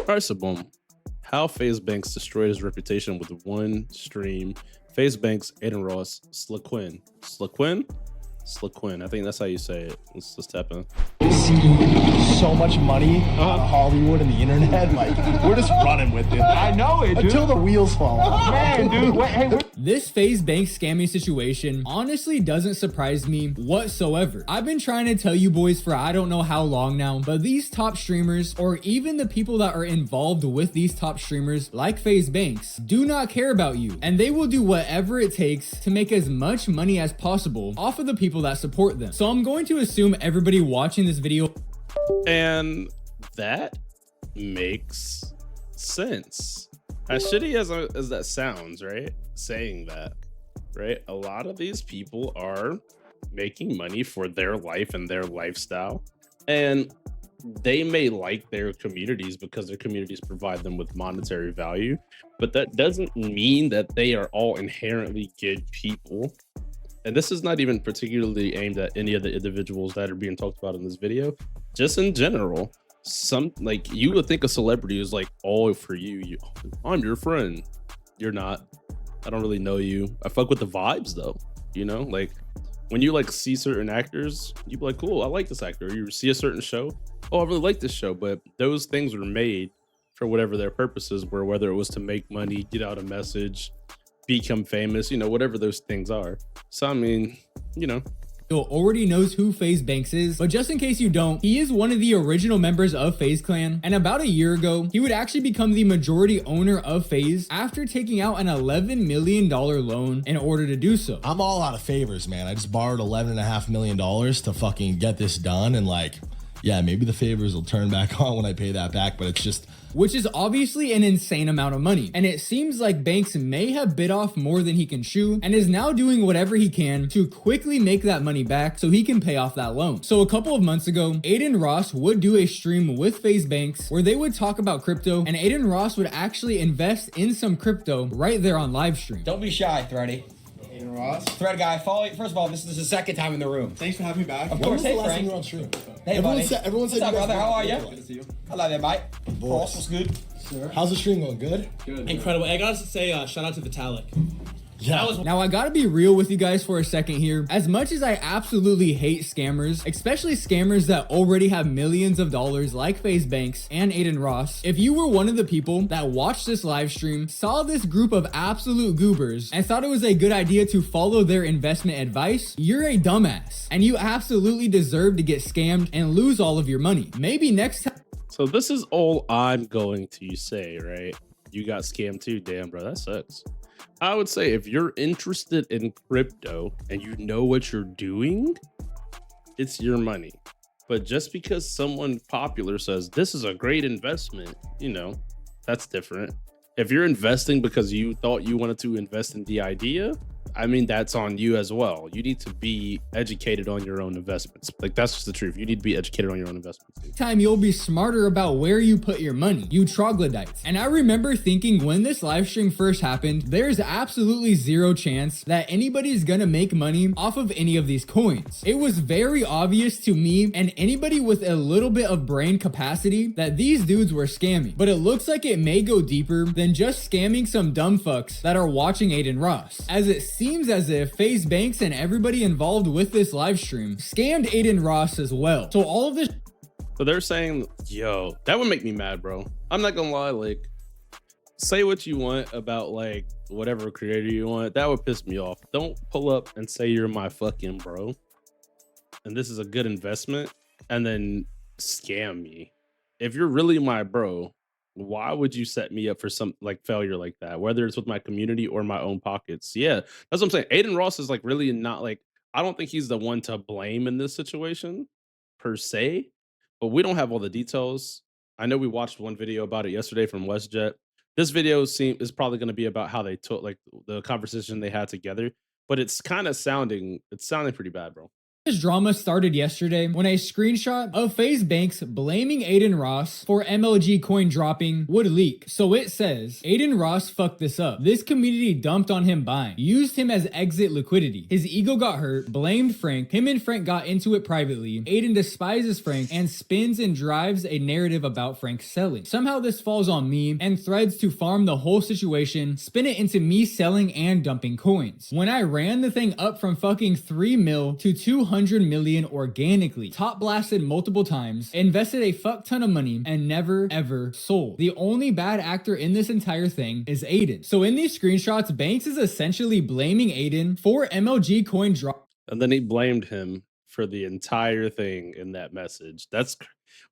All right, so boom. How Faze Banks destroyed his reputation with one stream. Faze Banks, Adin Ross, Sliquin. Sliquin? Sliquin. I think that's how you say it. Let's tap in. See so much money out of Hollywood and the internet. Like, we're just running with it. I know it, dude. Until the wheels fall off. Man, dude. Wait, hey, This Faze Banks scamming situation honestly doesn't surprise me whatsoever. I've been trying to tell you boys for I don't know how long now, but these top streamers, or even the people that are involved with these top streamers like Faze Banks, do not care about you, and they will do whatever it takes to make as much money as possible off of the people that support them. So I'm going to assume everybody watching this video, and that makes sense. As shitty as that sounds, right? Saying that, right? A lot of these people are making money for their life and their lifestyle, and they may like their communities because their communities provide them with monetary value, but that doesn't mean that they are all inherently good people. And this is not even particularly aimed at any of the individuals that are being talked about in this video. Just in general, some, like, you would think a celebrity is like all for you. I'm your friend. You're not. I don't really know you. I fuck with the vibes though. You know, like when you like see certain actors, you be like, cool, I like this actor. You see a certain show, oh, I really like this show. But those things were made for whatever their purposes were, whether it was to make money, get out a message, become famous, you know, whatever those things are. So I mean, you know, already knows who Faze Banks is, but just in case you don't, he is one of the original members of Faze Clan, and about a year ago, he would actually become the majority owner of Faze after taking out an $11 million loan in order to do so. I'm all out of favors, man. I just borrowed $11.5 million to fucking get this done, and like, yeah, maybe the favors will turn back on when I pay that back, but it's just... Which is obviously an insane amount of money. And it seems like Banks may have bit off more than he can chew and is now doing whatever he can to quickly make that money back so he can pay off that loan. So a couple of months ago, Adin Ross would do a stream with Faze Banks where they would talk about crypto, and Adin Ross would actually invest in some crypto right there on live stream. Don't be shy, Thready. Adin Ross. Thread guy, follow you. First of all, this is the second time in the room. Thanks for having me back. Of When course, was the hey last time Frank. you were on stream? Hey Everyone buddy. said you What's guys up, brother? were How are you? Good to see you. Hello there, mate. Boss, what's good? Sure. How's the stream going? Good? Good. Incredible. I gotta say, shout out to Vitalik. Yeah. Now I gotta be real with you guys for a second here. As much as I absolutely hate scammers, especially scammers that already have millions of dollars like Faze Banks and Adin Ross, if you were one of the people that watched this live stream, saw this group of absolute goobers, and thought it was a good idea to follow their investment advice, you're a dumbass. And you absolutely deserve to get scammed and lose all of your money. Maybe next time. so this is all I'm going to say, right? You got scammed too. Damn, bro, that sucks. I would say if you're interested in crypto and you know what you're doing, it's your money. But just because someone popular says this is a great investment, you know, that's different. If you're investing because you thought you wanted to invest in the idea, I mean, that's on you as well. You need to be educated on your own investments. Like, that's just the truth. You need to be educated on your own investments. Time you'll be smarter about where you put your money, you troglodytes. And I remember thinking when this live stream first happened, there's absolutely zero chance that anybody's gonna make money off of any of these coins. It was very obvious to me and anybody with a little bit of brain capacity that these dudes were scamming. But it looks like it may go deeper than just scamming some dumb fucks that are watching Adin Ross, as it seems as if Faze Banks and everybody involved with this live stream scammed Adin Ross as well. So all of this. So they're saying, yo, that would make me mad, bro. I'm not gonna lie, like, say what you want about like whatever creator you want. That would piss me off. Don't pull up and say you're my fucking bro and this is a good investment and then scam me. If you're really my bro, why would you set me up for some like failure like that, whether it's with my community or my own pockets? Yeah, that's what I'm saying. Adin Ross is like really not like, I don't think he's the one to blame in this situation per se, but we don't have all the details. I know we watched one video about it yesterday from WestJet. This video is probably going to be about how they took like the conversation they had together, but it's kind of sounding pretty bad, bro. This drama started yesterday when a screenshot of Faze Banks blaming Adin Ross for MLG coin dropping would leak. So it says, Adin Ross fucked this up. This community dumped on him buying, used him as exit liquidity. His ego got hurt, blamed Frank. Him and Frank got into it privately. Adin despises Frank and spins and drives a narrative about Frank selling. Somehow this falls on me and threads to farm the whole situation, spin it into me selling and dumping coins. When I ran the thing up from fucking 3 mil to 200 million organically, top blasted multiple times, invested a fuck ton of money, and never ever sold. The only bad actor in this entire thing is Adin. So in these screenshots, Banks is essentially blaming Adin for MLG coin drop. And then he blamed him for the entire thing in that message.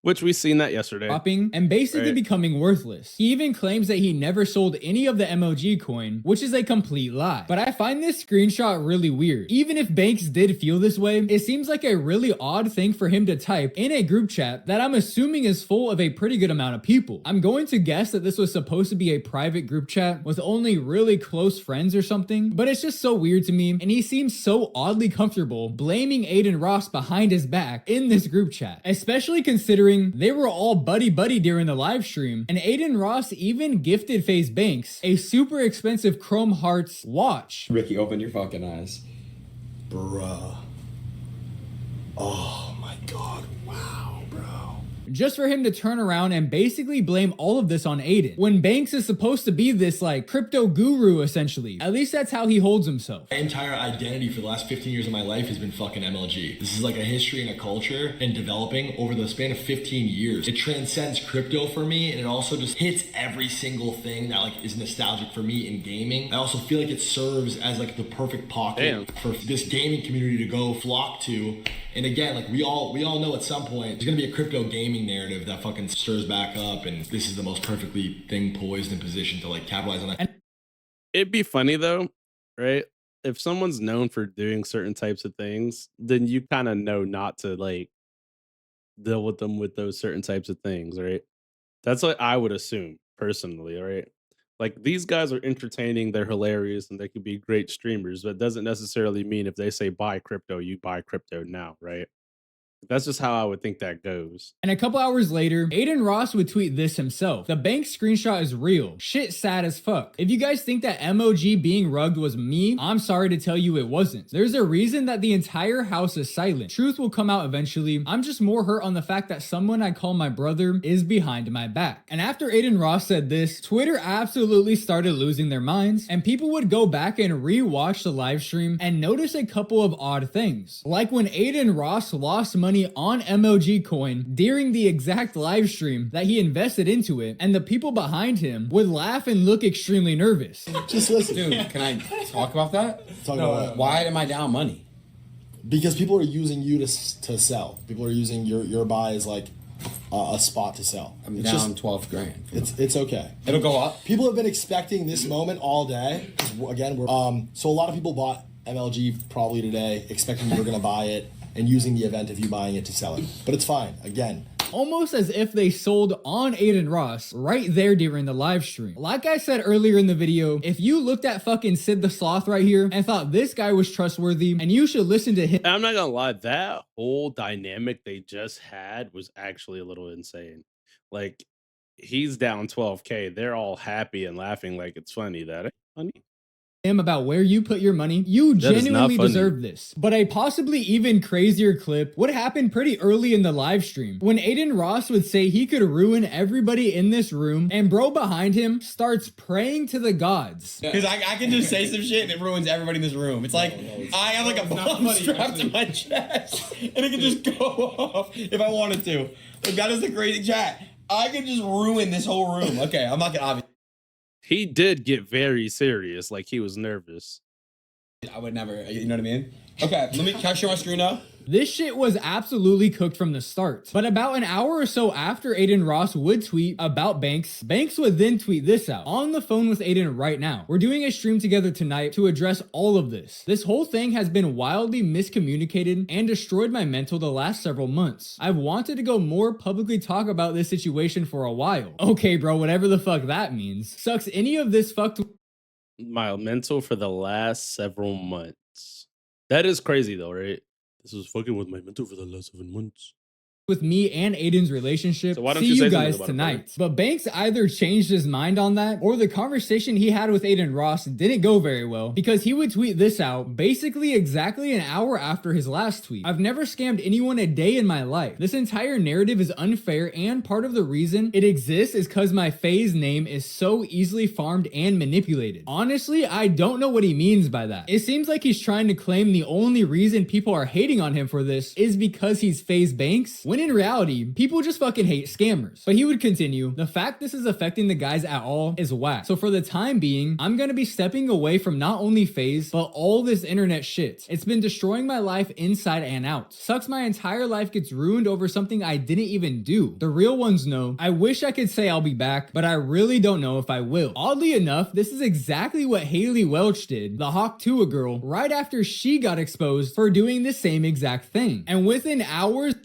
Which we seen that yesterday. Dropping and basically becoming worthless. He even claims that he never sold any of the MLG coin, which is a complete lie. But I find this screenshot really weird. Even if Banks did feel this way, it seems like a really odd thing for him to type in a group chat that I'm assuming is full of a pretty good amount of people. I'm going to guess that this was supposed to be a private group chat with only really close friends or something, but it's just so weird to me, and he seems so oddly comfortable blaming Adin Ross behind his back in this group chat, especially considering they were all buddy-buddy during the live stream, and Adin Ross even gifted Faze Banks a super expensive Chrome Hearts watch. Ricky, open your fucking eyes. Bruh. Oh my god. Wow, bro. Just for him to turn around and basically blame all of this on Adin, when Banks is supposed to be this like crypto guru essentially. At least that's how he holds himself. My entire identity for the last 15 years of my life has been fucking MLG. This is like a history and a culture and developing over the span of 15 years. It transcends crypto for me, and it also just hits every single thing that like is nostalgic for me in gaming. I also feel like it serves as like the perfect pocket for this gaming community to go flock to. And again, like we all know at some point there's gonna be a crypto gaming narrative that fucking stirs back up, and this is the most perfectly thing poised and positioned to like capitalize on that. It'd be funny though, right? If someone's known for doing certain types of things, then you kind of know not to like deal with them with those certain types of things, right? That's what I would assume personally, right? Like these guys are entertaining, they're hilarious, and they could be great streamers, but it doesn't necessarily mean if they say buy crypto, you buy crypto now, right? That's just how I would think that goes. And a couple hours later, Adin Ross would tweet this himself. The bank screenshot is real. Shit sad as fuck. If you guys think that MOG being rugged was me, I'm sorry to tell you it wasn't. There's a reason that the entire house is silent. Truth will come out eventually. I'm just more hurt on the fact that someone I call my brother is behind my back. And after Adin Ross said this, Twitter absolutely started losing their minds, and people would go back and re-watch the live stream and notice a couple of odd things. Like when Adin Ross lost money on MLG coin during the exact live stream that he invested into it, and the people behind him would laugh and look extremely nervous. Just listen. Dude, can I talk about that? Talk about that. Why am I down money? Because people are using you to sell. People are using your buy as like a spot to sell. I'm It's down just- 12 grand. It's okay. It'll go up. People have been expecting this moment all day. 'Cause again, so a lot of people bought MLG probably today, expecting you were going to buy it and using the event of you buying it to sell it. But it's fine. Again, Almost as if they sold on Adin Ross right there during the live stream. Like I said earlier in the video, if you looked at fucking Sid the Sloth right here and thought this guy was trustworthy and you should listen to him. I'm not gonna lie, that whole dynamic they just had was actually a little insane. Like, he's down 12K. They're all happy and laughing like it's funny. That ain't funny. About where you put your money, you That is not genuinely funny. deserve this. But a possibly even crazier clip would happen pretty early in the live stream when Adin Ross would say he could ruin everybody in this room, and bro behind him starts praying to the gods. Because I can just say some shit and it ruins everybody in this room. It's like, I have like a bomb strapped to my chest and it can just go off if I wanted to. Like, that is the crazy chat. I could just ruin this whole room. Okay, I'm not gonna obviously. He did get very serious, like he was nervous. I would never, you know what I mean? Okay, can I share my screen now? This shit was absolutely cooked from the start. But about an hour or so after Adin Ross would tweet about Banks, Banks would then tweet this out. On the phone with Adin right now. We're doing a stream together tonight to address all of this. This whole thing has been wildly miscommunicated and destroyed my mental the last several months. I've wanted to go more publicly talk about this situation for a while. Okay, bro, whatever the fuck that means. Sucks any of this fucked My mental for the last several months. That is crazy though, right? This was fucking with my mental for the last 7 months. With me and Adin's relationship. So why don't See you say you something guys about it, tonight. But Banks either changed his mind on that, or the conversation he had with Adin Ross didn't go very well, because he would tweet this out basically exactly an hour after his last tweet. I've never scammed anyone a day in my life. This entire narrative is unfair, and part of the reason it exists is because my Faze name is so easily farmed and manipulated. Honestly, I don't know what he means by that. It seems like he's trying to claim the only reason people are hating on him for this is because he's Faze Banks, when in reality, people just fucking hate scammers. But he would continue, the fact this is affecting the guys at all is whack. So for the time being, I'm gonna be stepping away from not only Faze, but all this internet shit. It's been destroying my life inside and out. Sucks my entire life gets ruined over something I didn't even do. The real ones know. I wish I could say I'll be back, but I really don't know if I will. Oddly enough, this is exactly what Haley Welch did, the Hawk Tua girl, right after she got exposed for doing the same exact thing. And within hours,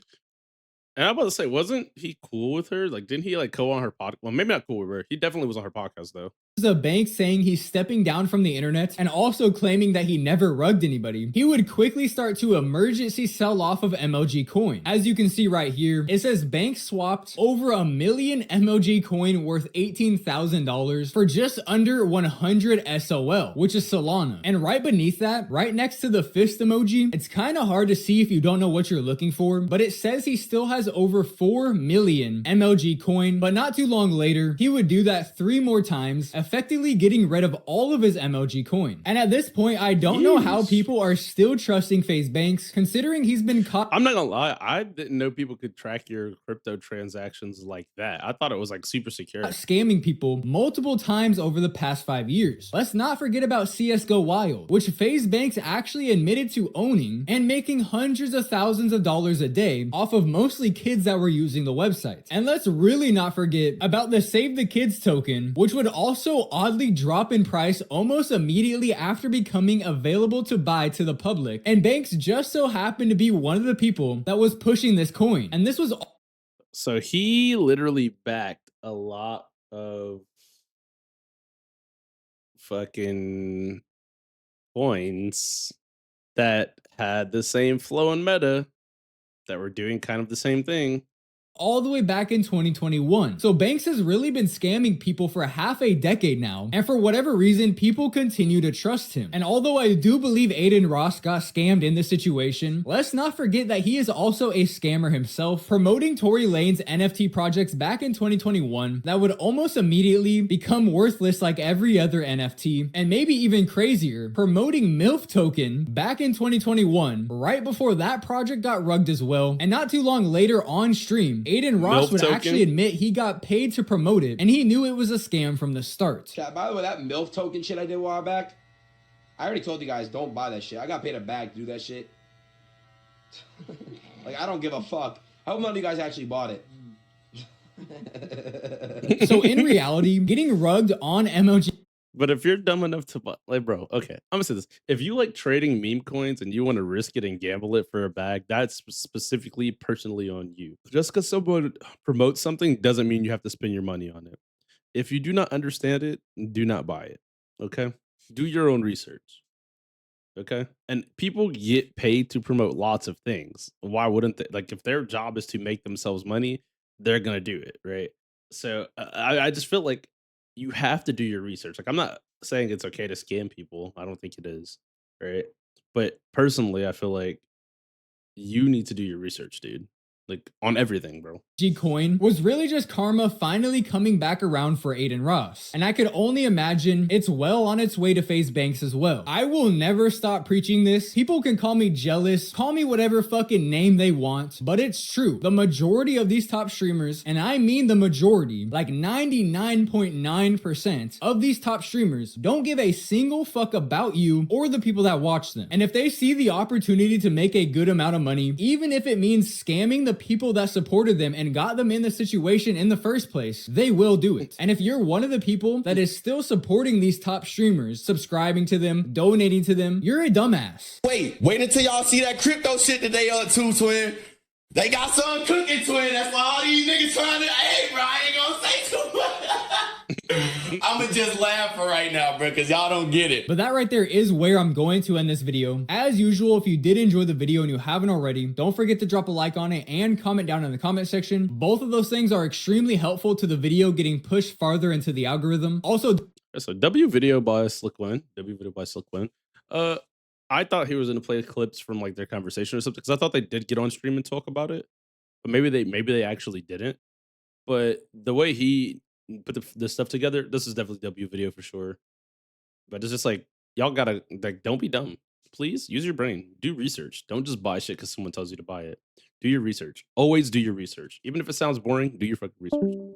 and I'm about to say, wasn't he cool with her? Like, didn't he like go on her podcast? Well, maybe not cool with her. He definitely was on her podcast though. of Banks saying he's stepping down from the internet and also claiming that he never rugged anybody, he would quickly start to emergency sell off of MLG coin. As you can see right here, it says Banks swapped over 1 million MLG coin worth $18,000 for just under 100 SOL, which is Solana. And right beneath that, right next to the fist emoji, it's kind of hard to see if you don't know what you're looking for, but it says he still has over 4 million MLG coin, but not too long later, he would do that 3 more times, effectively getting rid of all of his MLG coin. And at this point, I don't know how people are still trusting Faze Banks, considering he's been caught. I'm not gonna lie, I didn't know people could track your crypto transactions like that. I thought it was like super secure. Scamming people multiple times over the past 5 years. Let's not forget about CSGO Wild, which Faze Banks actually admitted to owning and making hundreds of thousands of dollars a day off of mostly kids that were using the website. And let's really not forget about the Save the Kids token, which would also oddly drop in price almost immediately after becoming available to buy to the public. And Banks just so happened to be one of the people that was pushing this coin. And this was So he literally backed a lot of fucking coins that had the same flow and meta that were doing kind of the same thing. all the way back in 2021. So Banks has really been scamming people for half a decade now, and for whatever reason, people continue to trust him. And although I do believe Adin Ross got scammed in this situation, let's not forget that he is also a scammer himself, promoting Tory Lane's NFT projects back in 2021 that would almost immediately become worthless like every other NFT, and maybe even crazier, promoting MILF token back in 2021, right before that project got rugged as well. And not too long later on stream, Adin Ross MILF would token? actually admit he got paid to promote it, and he knew it was a scam from the start. Chat, by the way, that MILF token shit I did a while back, I already told you guys, don't buy that shit. I got paid a bag to do that shit. Like, I don't give a fuck. I hope none of you guys actually bought it. So in reality, getting rugged on MLG But if you're dumb enough to buy, like, bro, okay, I'm gonna say this. If you like trading meme coins and you want to risk it and gamble it for a bag, that's specifically personally on you. Just because someone promotes something doesn't mean you have to spend your money on it. If you do not understand it, do not buy it. Okay? Do your own research. Okay? And people get paid to promote lots of things. Why wouldn't they? Like, if their job is to make themselves money, they're gonna do it, right? So I just feel like you have to do your research. Like, I'm not saying it's okay to scam people. I don't think it is, right? But personally, I feel like you need to do your research, dude. Like, on everything, bro. coin was really just karma finally coming back around for Adin Ross. And I could only imagine it's well on its way to Faze Banks as well. I will never stop preaching this. People can call me jealous, call me whatever fucking name they want, but it's true. The majority of these top streamers, and I mean the majority, like 99.9% of these top streamers, don't give a single fuck about you or the people that watch them. And if they see the opportunity to make a good amount of money, even if it means scamming the people that supported them and got them in the situation in the first place, they will do it. And if you're one of the people that is still supporting these top streamers, subscribing to them, donating to them, you're a dumbass. Wait until y'all see that crypto shit that they too, twin. They got some cooking, twin. That's why all these niggas trying to, hey, bro, I ain't gonna say too much. I'ma just laugh for right now, bro, because y'all don't get it. But that right there is where I'm going to end this video. As usual, if you did enjoy the video and you haven't already, don't forget to drop a like on it and comment down in the comment section. Both of those things are extremely helpful to the video getting pushed farther into the algorithm. Also, So W video by Slick Win. W video by Slick Win. I thought he was gonna play clips from like their conversation or something because I thought they did get on stream and talk about it, but maybe they actually didn't. But the way he put the stuff together, this is definitely W video for sure. But it's just like y'all gotta like don't be dumb. Please use your brain. Do research. Don't just buy shit because someone tells you to buy it. Do your research. Always do your research. Even if it sounds boring, do your fucking research.